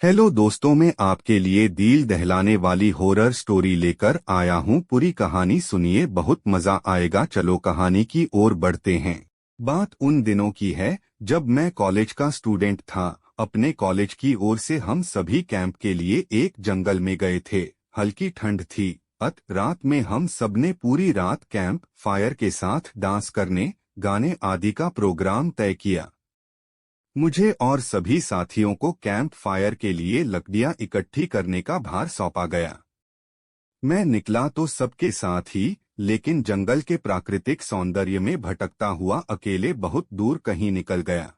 Hello दोस्तों, मैं आपके लिए दिल दहलाने वाली हॉरर स्टोरी लेकर आया हूँ। पूरी कहानी सुनिए, बहुत मजा आएगा। चलो कहानी की ओर बढ़ते हैं। बात उन दिनों की है जब मैं कॉलेज का स्टूडेंट था। अपने कॉलेज की ओर से हम सभी कैंप के लिए एक जंगल में गए थे। हल्की ठंड थी। रात में हम सबने पूरी रात कैंप फायर के साथ डांस करने, गाने आदि का प्रोग्राम तय किया। मुझे और सभी साथियों को कैंप फायर के लिए लकड़ियां इकट्ठी करने का भार सौंपा गया। मैं निकला तो सबके साथ ही, लेकिन जंगल के प्राकृतिक सौंदर्य में भटकता हुआ अकेले बहुत दूर कहीं निकल गया।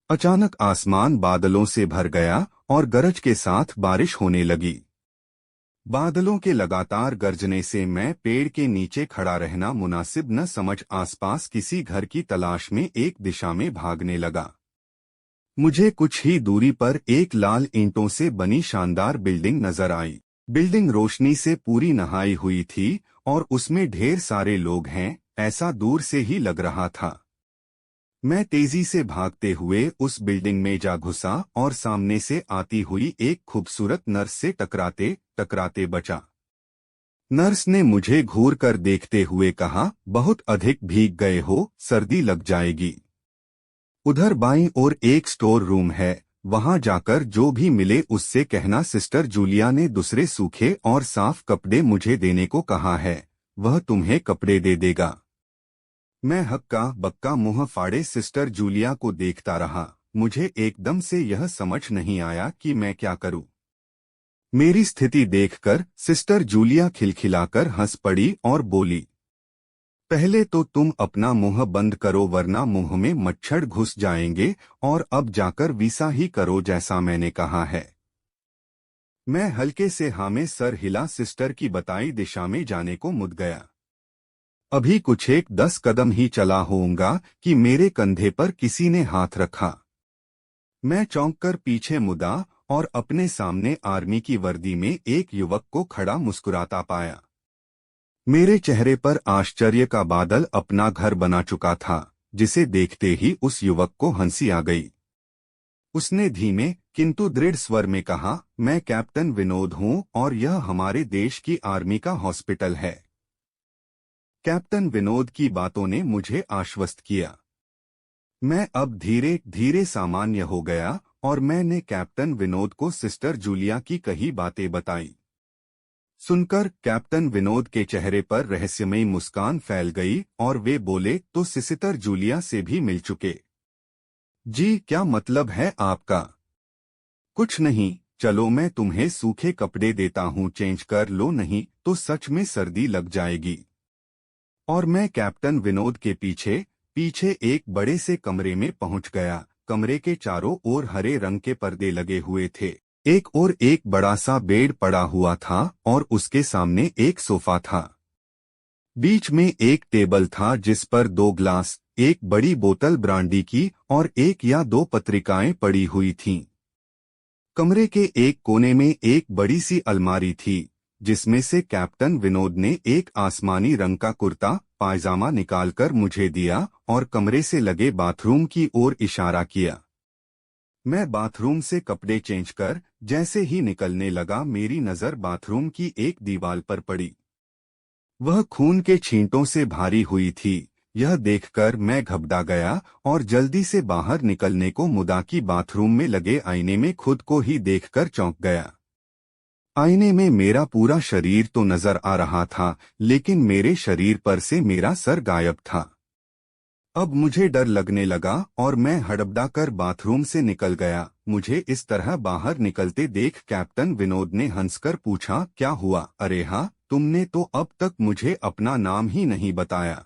अचानक आसमान बादलों से भर गया और गरज के साथ बारिश होने लगी। बादलों के लगातार गरजने से मैं पेड़ के नीचे खड़ा रहना मुनासिब न समझ आसपास किसी घर की तलाश में एक दिशा में भागने लगा। मुझे कुछ ही दूरी पर एक लाल ईंटों से बनी शानदार बिल्डिंग नजर आई। बिल्डिंग रोशनी से पूरी नहाई हुई थी और उसमें ढेर सारे लोग हैं, ऐसा दूर से ही लग रहा था। मैं तेजी से भागते हुए उस बिल्डिंग में जा घुसा और सामने से आती हुई एक खूबसूरत नर्स से टकराते टकराते बचा। नर्स ने मुझे घूर कर देखते हुए कहा, बहुत अधिक भीग गए हो, सर्दी लग जाएगी। उधर बाईं ओर एक स्टोर रूम है, वहां जाकर जो भी मिले उससे कहना सिस्टर जूलिया ने दूसरे सूखे और साफ कपड़े मुझे देने को कहा है, वह तुम्हें कपड़े दे देगा। मैं हक्का बक्का मुंह फाड़े सिस्टर जूलिया को देखता रहा। मुझे एकदम से यह समझ नहीं आया कि मैं क्या करूं। मेरी स्थिति देखकर सिस्टर जूलिया खिलखिलाकर हंस पड़ी और बोली, पहले तो तुम अपना मुंह बंद करो वरना मुंह में मच्छर घुस जाएंगे, और अब जाकर वैसा ही करो जैसा मैंने कहा है। मैं हल्के से हाँ में सर हिला सिस्टर की बताई दिशा में जाने को मुड़ गया। अभी कुछ एक 10 कदम ही चला होऊंगा कि मेरे कंधे पर किसी ने हाथ रखा। मैं चौंक कर पीछे मुड़ा और अपने सामने आर्मी की वर्दी में एक युवक को खड़ा मुस्कुराता पाया। मेरे चेहरे पर आश्चर्य का बादल अपना घर बना चुका था, जिसे देखते ही उस युवक को हंसी आ गई। उसने धीमे किंतु दृढ़ स्वर में कहा, मैं कैप्टन विनोद हूं और यह हमारे देश की आर्मी का हॉस्पिटल है। कैप्टन विनोद की बातों ने मुझे आश्वस्त किया। मैं अब धीरे धीरे सामान्य हो गया और मैंने कैप्टन विनोद को सिस्टर जूलिया की कही बातें बताई। सुनकर कैप्टन विनोद के चेहरे पर रहस्यमयी मुस्कान फैल गई और वे बोले, तो सिस्टर जूलिया से भी मिल चुके? जी, क्या मतलब है आपका? कुछ नहीं, चलो मैं तुम्हें सूखे कपड़े देता हूँ, चेंज कर लो, नहीं तो सच में सर्दी लग जाएगी। और मैं कैप्टन विनोद के पीछे पीछे एक बड़े से कमरे में पहुंच गया। कमरे के चारों ओर हरे रंग के पर्दे लगे हुए थे। एक और एक बड़ा सा बेड पड़ा हुआ था और उसके सामने एक सोफा था। बीच में एक टेबल था जिस पर 2 ग्लास, एक बड़ी बोतल ब्रांडी की और एक या 2 पत्रिकाएं पड़ी हुई थीं। कमरे के एक कोने में एक बड़ी सी अलमारी थी, जिसमें से कैप्टन विनोद ने एक आसमानी रंग का कुर्ता पायजामा निकालकर मुझे दिया और कमरे से लगे बाथरूम की ओर इशारा किया। मैं बाथरूम से कपड़े चेंज कर जैसे ही निकलने लगा, मेरी नजर बाथरूम की एक दीवार पर पड़ी। वह खून के छींटों से भारी हुई थी। यह देखकर मैं घबरा गया और जल्दी से बाहर निकलने को मुड़ा कि बाथरूम में लगे आईने में खुद को ही देखकर चौंक गया। आईने में मेरा पूरा शरीर तो नजर आ रहा था, लेकिन मेरे शरीर पर से मेरा सर गायब था। अब मुझे डर लगने लगा और मैं हड़बड़ा कर बाथरूम से निकल गया। मुझे इस तरह बाहर निकलते देख कैप्टन विनोद ने हंसकर पूछा, क्या हुआ? अरे हाँ, तुमने तो अब तक मुझे अपना नाम ही नहीं बताया।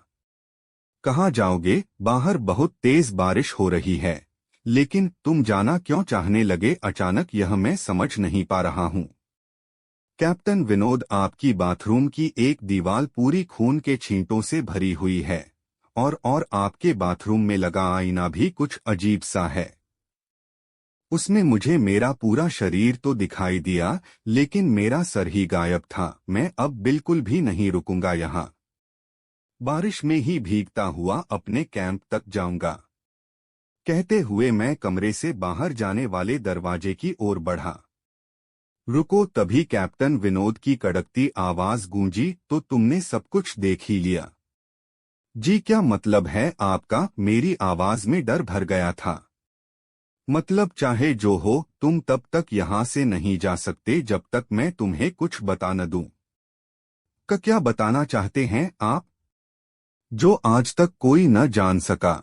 कहाँ जाओगे? बाहर बहुत तेज बारिश हो रही है। लेकिन तुम जाना क्यों चाहने लगे अचानक, यह मैं समझ नहीं पा रहा हूँ। कैप्टन विनोद, आपकी बाथरूम की एक दीवार पूरी खून के छींटों से भरी हुई है और आपके बाथरूम में लगा आईना भी कुछ अजीब सा है। उसमें मुझे मेरा पूरा शरीर तो दिखाई दिया, लेकिन मेरा सर ही गायब था। मैं अब बिल्कुल भी नहीं रुकूंगा यहाँ। बारिश में ही भीगता हुआ अपने कैंप तक जाऊंगा। कहते हुए मैं कमरे से बाहर जाने वाले दरवाजे की ओर बढ़ा। रुको, तभी कैप्टन विनोद की कड़कती आवाज गूंजी, तो तुमने सब कुछ देख ही लिया? जी क्या मतलब है आपका? मेरी आवाज में डर भर गया था। मतलब चाहे जो हो, तुम तब तक यहाँ से नहीं जा सकते जब तक मैं तुम्हें कुछ बता न दूं। क्या बताना चाहते हैं आप? जो आज तक कोई न जान सका।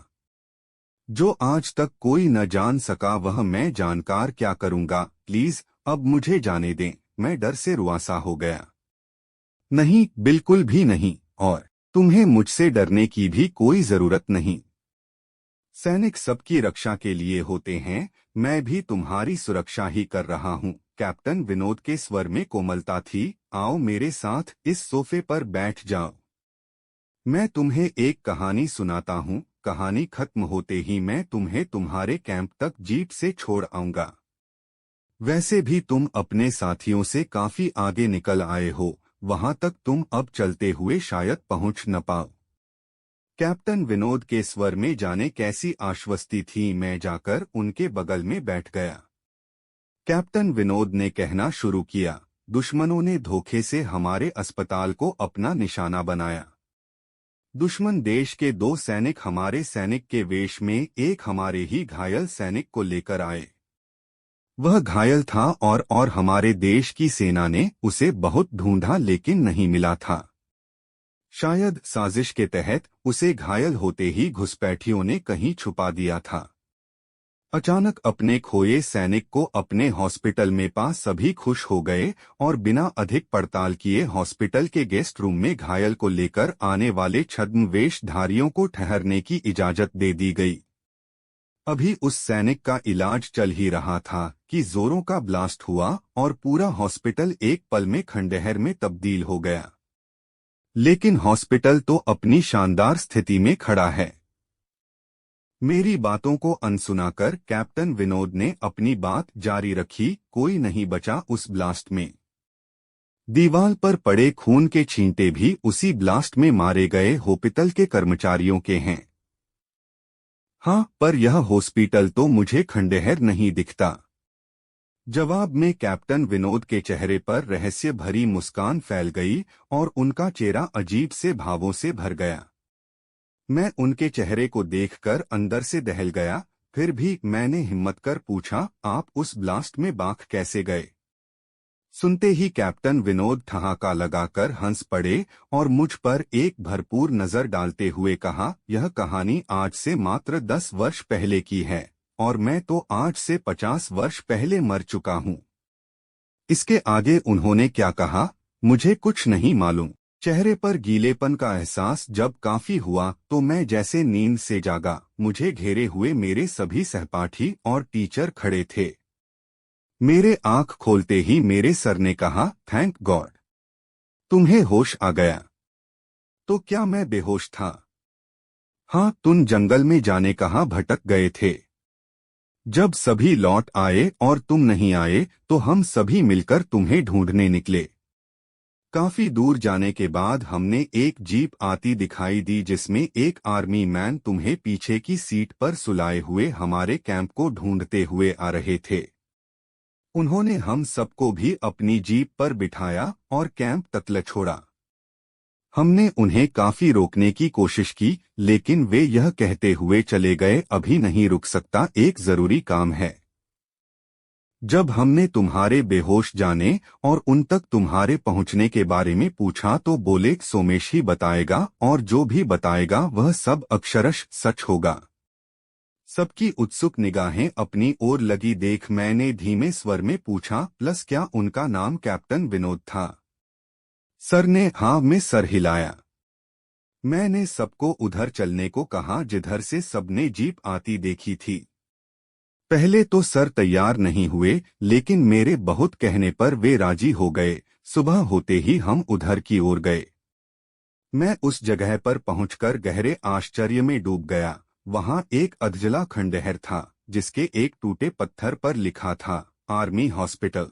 जो आज तक कोई न जान सका वह मैं जानकर क्या करूंगा? प्लीज अब मुझे जाने दें। मैं डर से रुआंसा हो गया। नहीं, बिल्कुल भी नहीं, और तुम्हें मुझसे डरने की भी कोई जरूरत नहीं। सैनिक सबकी रक्षा के लिए होते हैं, मैं भी तुम्हारी सुरक्षा ही कर रहा हूँ। कैप्टन विनोद के स्वर में कोमलता थी। आओ मेरे साथ इस सोफे पर बैठ जाओ। मैं तुम्हें एक कहानी सुनाता हूँ। कहानी खत्म होते ही मैं तुम्हें तुम्हारे कैंप तक जीप से छोड़ आऊंगा। वैसे भी तुम अपने साथियों से काफी आगे निकल आए हो, वहां तक तुम अब चलते हुए शायद पहुंच न पाओ। कैप्टन विनोद के स्वर में जाने कैसी आश्वस्ति थी। मैं जाकर उनके बगल में बैठ गया। कैप्टन विनोद ने कहना शुरू किया, दुश्मनों ने धोखे से हमारे अस्पताल को अपना निशाना बनाया। दुश्मन देश के 2 सैनिक हमारे सैनिक के वेश में एक हमारे ही घायल सैनिक को लेकर आए। वह घायल था और हमारे देश की सेना ने उसे बहुत ढूंढा लेकिन नहीं मिला था। शायद साजिश के तहत उसे घायल होते ही घुसपैठियों ने कहीं छुपा दिया था। अचानक अपने खोए सैनिक को अपने हॉस्पिटल में पा सभी खुश हो गए और बिना अधिक पड़ताल किए हॉस्पिटल के गेस्ट रूम में घायल को लेकर आने वाले छद्मवेशधारियों को ठहरने की इजाजत दे दी गई। अभी उस सैनिक का इलाज चल ही रहा था कि जोरों का ब्लास्ट हुआ और पूरा हॉस्पिटल एक पल में खंडहर में तब्दील हो गया। लेकिन हॉस्पिटल तो अपनी शानदार स्थिति में खड़ा है। मेरी बातों को अनसुनाकर कैप्टन विनोद ने अपनी बात जारी रखी। कोई नहीं बचा उस ब्लास्ट में। दीवार पर पड़े खून के छींटे भी उसी ब्लास्ट में मारे गए हॉस्पिटल के कर्मचारियों के हैं। हाँ, पर यह हॉस्पिटल तो मुझे खंडहर नहीं दिखता। जवाब में कैप्टन विनोद के चेहरे पर रहस्य भरी मुस्कान फैल गई और उनका चेहरा अजीब से भावों से भर गया। मैं उनके चेहरे को देखकर अंदर से दहल गया। फिर भी मैंने हिम्मत कर पूछा, आप उस ब्लास्ट में बाख कैसे गए? सुनते ही कैप्टन विनोद ठहाका लगाकर हंस पड़े और मुझ पर एक भरपूर नजर डालते हुए कहा, यह कहानी आज से मात्र 10 वर्ष पहले की है और मैं तो आज से 50 वर्ष पहले मर चुका हूँ। इसके आगे उन्होंने क्या कहा मुझे कुछ नहीं मालूम। चेहरे पर गीलेपन का एहसास जब काफी हुआ तो मैं जैसे नींद से जागा। मुझे घेरे हुए मेरे सभी सहपाठी और टीचर खड़े थे। मेरे आंख खोलते ही मेरे सर ने कहा, थैंक गॉड, तुम्हें होश आ गया। तो क्या मैं बेहोश था? हाँ, तुम जंगल में जाने कहाँ भटक गए थे। जब सभी लौट आए और तुम नहीं आए तो हम सभी मिलकर तुम्हें ढूंढने निकले। काफी दूर जाने के बाद हमने एक जीप आती दिखाई दी जिसमें एक आर्मी मैन तुम्हें पीछे की सीट पर सुलाए हुए हमारे कैंप को ढूंढते हुए आ रहे थे। उन्होंने हम सबको भी अपनी जीप पर बिठाया और कैंप तक ले छोड़ा। हमने उन्हें काफी रोकने की कोशिश की लेकिन वे यह कहते हुए चले गए, अभी नहीं रुक सकता, एक जरूरी काम है। जब हमने तुम्हारे बेहोश जाने और उन तक तुम्हारे पहुंचने के बारे में पूछा तो बोले सोमेश ही बताएगा और जो भी बताएगा वह सब अक्षरश सच होगा। सबकी उत्सुक निगाहें अपनी ओर लगी देख मैंने धीमे स्वर में पूछा, प्लस क्या उनका नाम कैप्टन विनोद था? सर ने हाँ में सर हिलाया। मैंने सबको उधर चलने को कहा जिधर से सबने जीप आती देखी थी। पहले तो सर तैयार नहीं हुए लेकिन मेरे बहुत कहने पर वे राजी हो गए। सुबह होते ही हम उधर की ओर गए। मैं उस जगह पर पहुंचकर गहरे आश्चर्य में डूब गया। वहां एक अधजला खंडहर था जिसके एक टूटे पत्थर पर लिखा था आर्मी हॉस्पिटल।